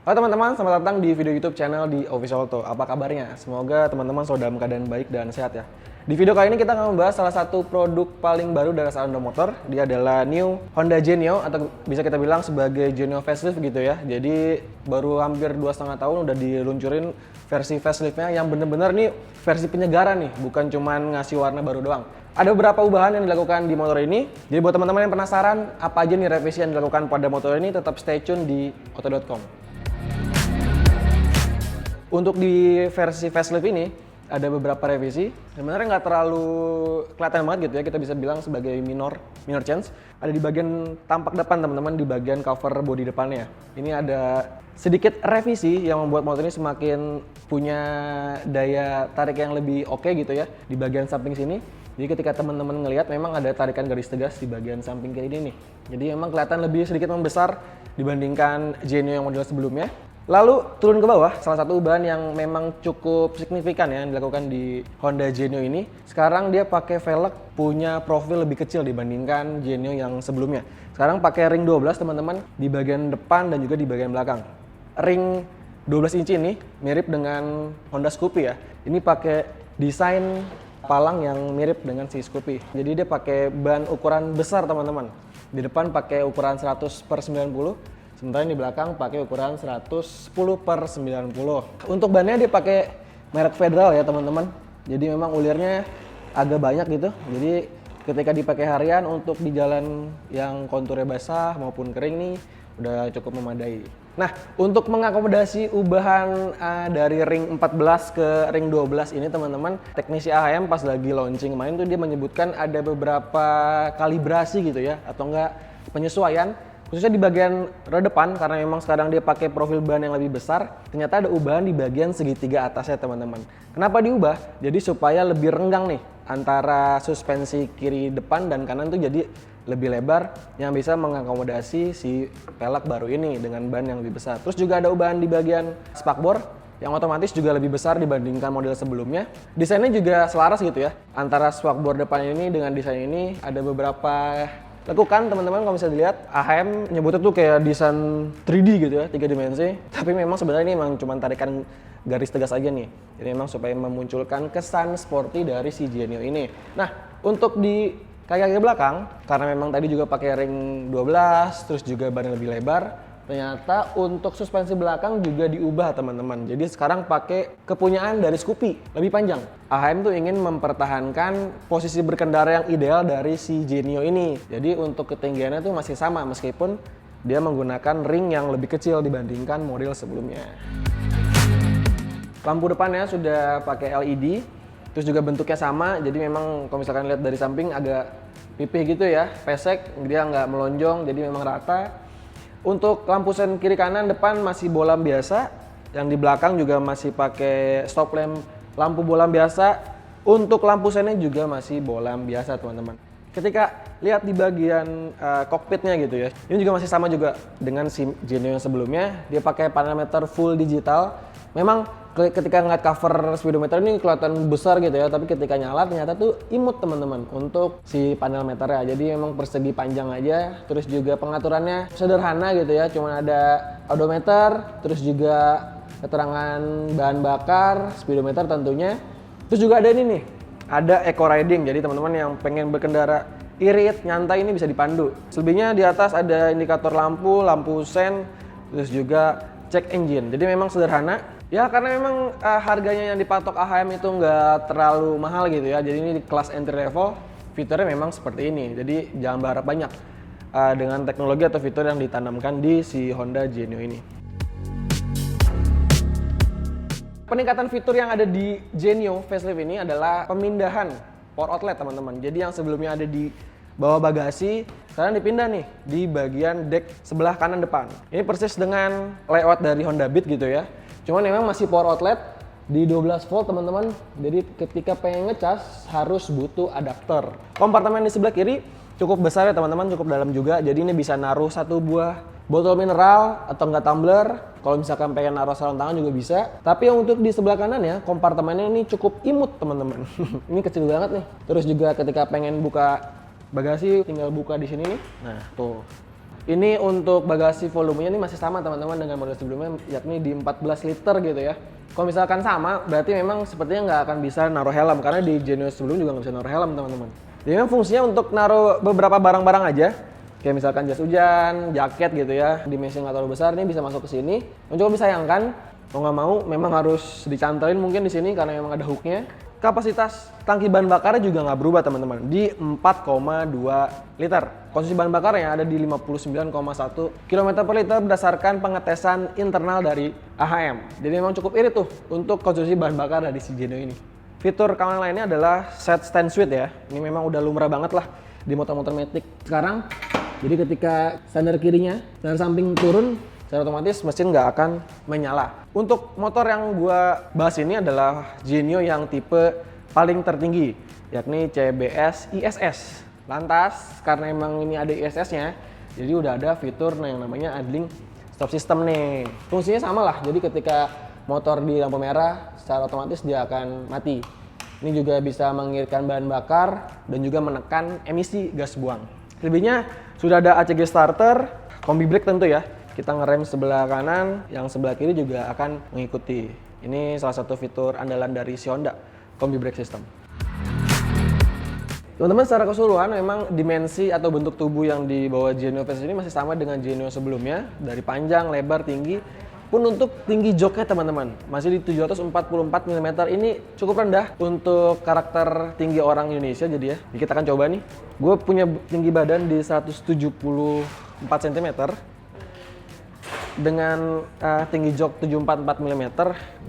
Halo teman-teman, selamat datang di video YouTube channel di Official Auto. Apa kabarnya? Semoga teman-teman selalu dalam keadaan baik dan sehat ya. Di video kali ini kita akan membahas salah satu produk paling baru dari Honda Motor. Dia adalah new Honda Genio atau bisa kita bilang sebagai Genio facelift gitu ya. Jadi baru hampir 2,5 tahun udah diluncurin versi faceliftnya yang bener-bener nih versi penyegaran nih, bukan cuman ngasih warna baru doang. Ada beberapa ubahan yang dilakukan di motor ini. Jadi buat teman-teman yang penasaran apa aja nih revisi yang dilakukan pada motor ini, tetap stay tune di auto.com. Untuk di versi facelift ini ada beberapa revisi. Sebenarnya nggak terlalu kelihatan banget gitu ya, kita bisa bilang sebagai minor change. Ada di bagian tampak depan teman-teman, di bagian cover bodi depannya. Ini ada sedikit revisi yang membuat motor ini semakin punya daya tarik yang lebih oke gitu ya di bagian samping sini. Jadi ketika teman-teman ngelihat memang ada tarikan garis tegas di bagian samping kiri ini nih. Jadi memang kelihatan lebih sedikit membesar dibandingkan Genio yang model sebelumnya. Lalu turun ke bawah, salah satu ubahan yang memang cukup signifikan ya yang dilakukan di Honda Genio ini. Sekarang dia pakai velg punya profil lebih kecil dibandingkan Genio yang sebelumnya. Sekarang pakai ring 12 teman-teman di bagian depan dan juga di bagian belakang. Ring 12 inci ini mirip dengan Honda Scoopy ya. Ini pakai desain palang yang mirip dengan si Scoopy. Jadi dia pakai ban ukuran besar teman-teman. Di depan pakai ukuran 100/90. Sementara di belakang pakai ukuran 110/90. Untuk bannya dia pakai merek Federal ya teman-teman. Jadi memang ulirnya agak banyak gitu. Jadi ketika dipakai harian untuk di jalan yang konturnya basah maupun kering nih udah cukup memadai. Nah, untuk mengakomodasi ubahan dari ring 14 ke ring 12 ini teman-teman, teknisi AHM pas lagi launching kemarin tuh dia menyebutkan ada beberapa kalibrasi gitu ya atau enggak penyesuaian khususnya di bagian roda depan karena memang sekarang dia pakai profil ban yang lebih besar. Ternyata ada ubahan di bagian segitiga atasnya teman-teman. Kenapa diubah? Jadi supaya lebih renggang nih antara suspensi kiri depan dan kanan tuh jadi lebih lebar yang bisa mengakomodasi si velg baru ini dengan ban yang lebih besar. Terus juga ada ubahan di bagian spakbor yang otomatis juga lebih besar dibandingkan model sebelumnya. Desainnya juga selaras gitu ya antara spakbor depan ini dengan desain ini. Ada beberapa lekukan teman-teman, kalau bisa dilihat AHM nyebutnya tuh kayak desain 3D gitu ya, 3 dimensi. Tapi memang sebenarnya ini memang cuma tarikan garis tegas aja nih. Jadi memang supaya memunculkan kesan sporty dari si Genio ini. Nah, untuk di kaki-kaki belakang, karena memang tadi juga pakai ring 12, terus juga ban yang lebih lebar. Ternyata untuk suspensi belakang juga diubah teman-teman. Jadi sekarang pakai kepunyaan dari Scoopy, lebih panjang. AHM tuh ingin mempertahankan posisi berkendara yang ideal dari si Genio ini. Jadi untuk ketinggiannya tuh masih sama meskipun dia menggunakan ring yang lebih kecil dibandingkan model sebelumnya. Lampu depannya sudah pakai LED, terus juga bentuknya sama. Jadi memang kalau misalkan lihat dari samping agak pipih gitu ya, pesek, dia nggak melonjong, jadi memang rata. Untuk lampu sen kiri kanan depan masih bolam biasa, yang di belakang juga masih pakai stop lamp lampu bolam biasa. Untuk lampu sennya juga masih bolam biasa teman-teman. Ketika lihat di bagian kokpitnya gitu ya, ini juga masih sama juga dengan si Genio yang sebelumnya. Dia pakai parameter full digital. Memang ketika ngeliat cover speedometer ini kelihatan besar gitu ya, tapi ketika nyala ternyata tuh imut teman-teman untuk si panel meternya. Jadi memang persegi panjang aja, terus juga pengaturannya sederhana gitu ya, cuma ada odometer, terus juga keterangan bahan bakar, speedometer tentunya. Terus juga ada ini nih, ada eco riding. Jadi teman-teman yang pengen berkendara irit, nyantai ini bisa dipandu. Selebihnya di atas ada indikator lampu, lampu sen, terus juga check engine. Jadi memang sederhana. Ya karena memang harganya yang dipatok AHM itu nggak terlalu mahal gitu ya. Jadi ini di kelas entry level, fiturnya memang seperti ini. Jadi jangan berharap banyak dengan teknologi atau fitur yang ditanamkan di si Honda Genio ini. Peningkatan fitur yang ada di Genio facelift ini adalah pemindahan power outlet teman-teman. Jadi yang sebelumnya ada di bawah bagasi, sekarang dipindah nih di bagian deck sebelah kanan depan. Ini persis dengan layout dari Honda Beat gitu ya. Cuman memang masih power outlet di 12 volt teman-teman. Jadi ketika pengen ngecas harus butuh adapter. Kompartemen di sebelah kiri cukup besar ya teman-teman, cukup dalam juga. Jadi ini bisa naruh satu buah botol mineral atau enggak tumbler. Kalau misalkan pengen naruh sarung tangan juga bisa. Tapi yang untuk di sebelah kanan ya, kompartemennya ini cukup imut teman-teman. Ini kecil banget nih. Terus juga ketika pengen buka bagasi tinggal buka di sini nih. Nah, tuh. Ini untuk bagasi volumenya ini masih sama teman-teman dengan model sebelumnya, yakni di 14 liter gitu ya. Kalau misalkan sama, berarti memang sepertinya nggak akan bisa naruh helm, karena di Genio sebelum juga nggak bisa naruh helm teman-teman. Jadi memang fungsinya untuk naruh beberapa barang-barang aja, kayak misalkan jas hujan, jaket gitu ya. Dimensi nggak terlalu besar, ini bisa masuk ke sini. Yang cukup disayangkan, mau nggak mau memang harus dicantelin mungkin di sini karena memang ada hooknya. Kapasitas tangki bahan bakarnya juga nggak berubah teman-teman, di 4,2 liter. Konsumsi bahan bakarnya ada di 59,1 km per liter berdasarkan pengetesan internal dari AHM. Jadi memang cukup irit tuh untuk konsumsi bahan bakar dari si Genio ini. Fitur keamanan lainnya adalah set stand switch ya. Ini memang udah lumrah banget lah di motor-motor Matic sekarang. Jadi ketika sender kirinya, sender samping turun, secara otomatis mesin nggak akan menyala. Untuk motor yang gua bahas ini adalah Genio yang tipe paling tertinggi, yakni CBS ISS. Lantas, karena emang ini ada ISS-nya, jadi udah ada fitur yang namanya idling stop system nih. Fungsinya sama lah, jadi ketika motor di lampu merah, secara otomatis dia akan mati. Ini juga bisa mengiritkan bahan bakar dan juga menekan emisi gas buang. Selebihnya sudah ada ACG starter, kombi brake tentu ya. Kita ngerem sebelah kanan, yang sebelah kiri juga akan mengikuti. Ini salah satu fitur andalan dari si Honda, kombi brake system. Teman-teman, secara keseluruhan memang dimensi atau bentuk tubuh yang dibawa Genio versi ini masih sama dengan Genio sebelumnya. Dari panjang, lebar, tinggi. Pun untuk tinggi joknya teman-teman, masih di 744 mm. Ini cukup rendah untuk karakter tinggi orang Indonesia jadi ya. Jadi kita akan coba nih. Gue punya tinggi badan di 174 cm. Dengan tinggi jok 744 mm,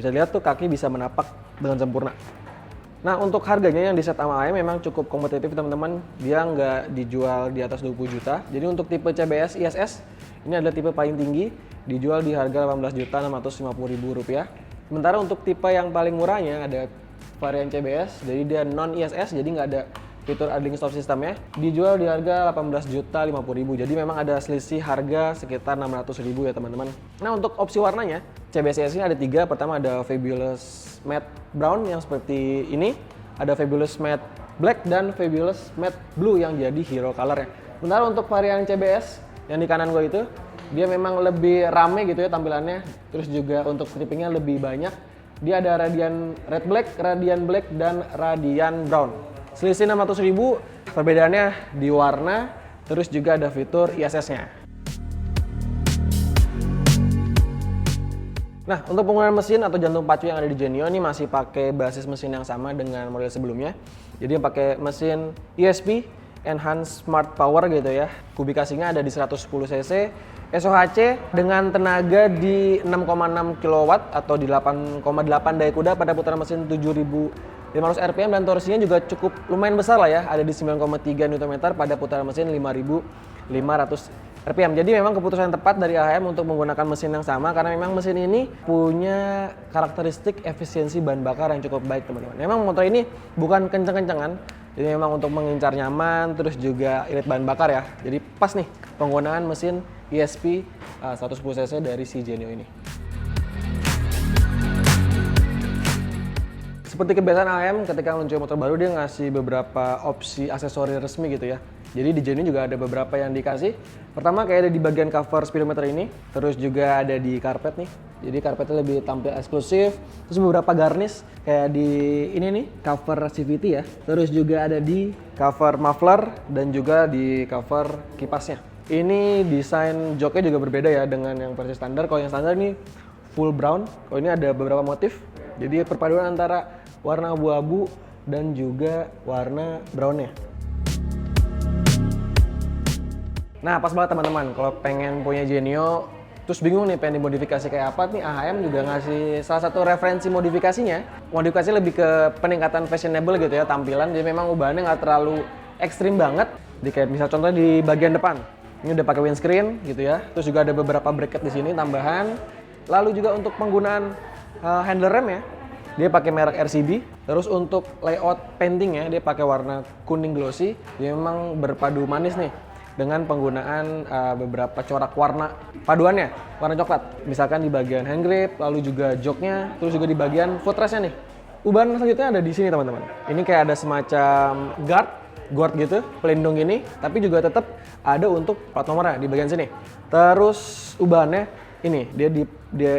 bisa lihat tuh kaki bisa menapak dengan sempurna. Nah, untuk harganya yang di set sama AHM memang cukup kompetitif teman-teman. Dia nggak dijual di atas 20 juta. Jadi untuk tipe CBS ISS, ini adalah tipe paling tinggi, dijual di harga 18.650.000 rupiah. Sementara untuk tipe yang paling murahnya ada varian CBS, jadi dia non ISS, jadi nggak ada fitur idling stop systemnya, dijual di harga 18.050.000. Jadi memang ada selisih harga sekitar 600.000 ya teman-teman. Nah, untuk opsi warnanya CBS ini ada 3. Pertama ada Fabulous Matte Brown yang seperti ini, ada Fabulous Matte Black dan Fabulous Matte Blue yang jadi hero color ya. Sementara untuk varian CBS yang di kanan gue itu, dia memang lebih rame gitu ya tampilannya. Terus juga untuk strippingnya lebih banyak. Dia ada Radian Red Black, Radian Black dan Radian Brown. Selisih 600.000, perbedaannya di warna, terus juga ada fitur ISS-nya. Nah, untuk penggunaan mesin atau jantung pacu yang ada di Genio ini masih pakai basis mesin yang sama dengan model sebelumnya. Jadi pakai mesin ESP, Enhanced Smart Power gitu ya. Kubikasinya ada di 110 cc, SOHC dengan tenaga di 6,6 kW atau di 8,8 daya kuda pada putaran mesin 7.500 rpm, dan torsinya juga cukup lumayan besar lah ya, ada di 9,3 Nm pada putaran mesin 5.500 rpm. Jadi memang keputusan yang tepat dari AHM untuk menggunakan mesin yang sama, karena memang mesin ini punya karakteristik efisiensi bahan bakar yang cukup baik teman-teman. Memang motor ini bukan kenceng-kencengan, jadi memang untuk mengincar nyaman, terus juga irit bahan bakar ya. Jadi pas nih penggunaan mesin ESP 110 cc dari si Genio ini. Seperti kebiasaan AHM ketika meluncurkan motor baru, dia ngasih beberapa opsi aksesori resmi gitu ya. Jadi di Genio juga ada beberapa yang dikasih. Pertama kayak ada di bagian cover speedometer ini, terus juga ada di karpet nih. Jadi karpetnya lebih tampil eksklusif. Terus beberapa garnish kayak di ini nih, cover CVT ya. Terus juga ada di cover muffler dan juga di cover kipasnya. Ini desain joknya juga berbeda ya dengan yang versi standar. Kalau yang standar ini full brown. Kalau ini ada beberapa motif. Jadi perpaduan antara warna abu-abu dan juga warna brownnya. Nah, pas banget teman-teman kalau pengen punya Genio terus bingung nih pengen dimodifikasi kayak apa nih, AHM juga ngasih salah satu referensi modifikasinya. Modifikasi lebih ke peningkatan fashionable gitu ya tampilan. Jadi memang ubahannya nggak terlalu ekstrim banget. Di kayak misal contohnya di bagian depan ini udah pakai windscreen gitu ya. Terus juga ada beberapa bracket di sini tambahan. Lalu juga untuk penggunaan handle rem ya, dia pakai merek RCB. Terus untuk layout paintingnya dia pakai warna kuning glossy. Dia memang berpadu manis nih dengan penggunaan beberapa corak warna paduannya, warna coklat. Misalkan di bagian hand grip, lalu juga joknya, terus juga di bagian footrestnya nih. Ubahan selanjutnya ada di sini teman-teman. Ini kayak ada semacam guard guard gitu, pelindung ini, tapi juga tetap ada untuk plat nomornya di bagian sini. Terus ubahannya ini dia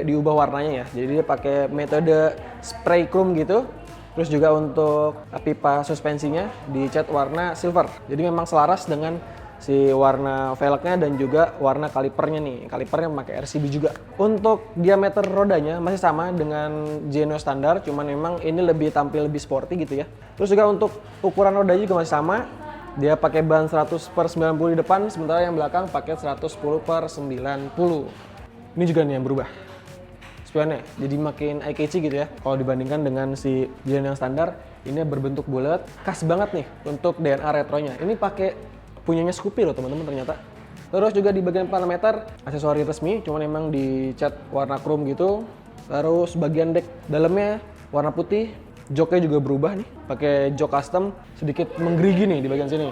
diubah warnanya ya. Jadi dia pakai metode spray chrome gitu. Terus juga untuk pipa suspensinya dicat warna silver. Jadi memang selaras dengan si warna velgnya dan juga warna kalipernya nih. Kalipernya pakai RCB juga. Untuk diameter rodanya masih sama dengan Genio standar, cuman memang ini tampil lebih sporty gitu ya. Terus juga untuk ukuran rodanya juga masih sama. Dia pakai ban 100/90 di depan, sementara yang belakang pakai 110/90. Ini juga nih yang berubah. Spionnya jadi makin eye-catchy gitu ya. Kalau dibandingkan dengan si Genio yang standar, ini berbentuk bulat, khas banget nih untuk DNA retronya. Ini pakai punyanya Scoopy loh teman-teman ternyata. Terus juga di bagian parameter aksesori resmi, cuman emang dicat warna chrome gitu. Terus bagian deck dalamnya warna putih, joknya juga berubah nih, pakai jok custom sedikit menggerigi nih di bagian sini.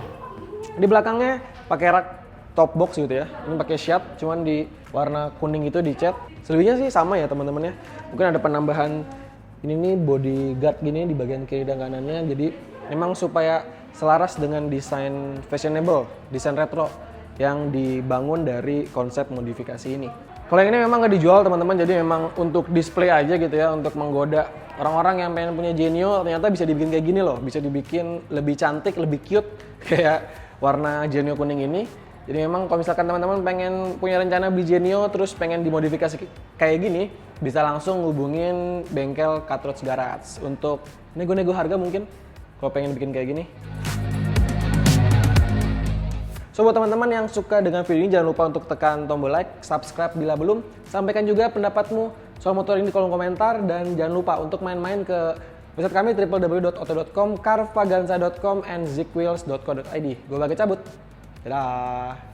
Di belakangnya pakai rak top box gitu ya. Ini pakai shade, cuman di warna kuning itu dicat. Selebihnya sih sama ya teman-teman ya. Mungkin ada penambahan ini nih body guard gini di bagian kiri dan kanannya. Jadi memang supaya selaras dengan desain fashionable, desain retro yang dibangun dari konsep modifikasi ini. Kalau yang ini memang nggak dijual teman-teman, jadi memang untuk display aja gitu ya, untuk menggoda orang-orang yang pengen punya Genio. Ternyata bisa dibikin kayak gini loh, bisa dibikin lebih cantik, lebih cute kayak warna Genio kuning ini. Jadi memang kalau misalkan teman-teman pengen punya rencana beli Genio terus pengen dimodifikasi kayak gini, bisa langsung hubungin bengkel Cartridge Garage untuk nego-nego harga mungkin kalau pengen bikin kayak gini. So buat teman-teman yang suka dengan video ini jangan lupa untuk tekan tombol like, subscribe bila belum. Sampaikan juga pendapatmu soal motor ini di kolom komentar dan jangan lupa untuk main-main ke website kami www.auto.com, carvaganza.com, and zickwheels.co.id. Gue bagi cabut. Dadah.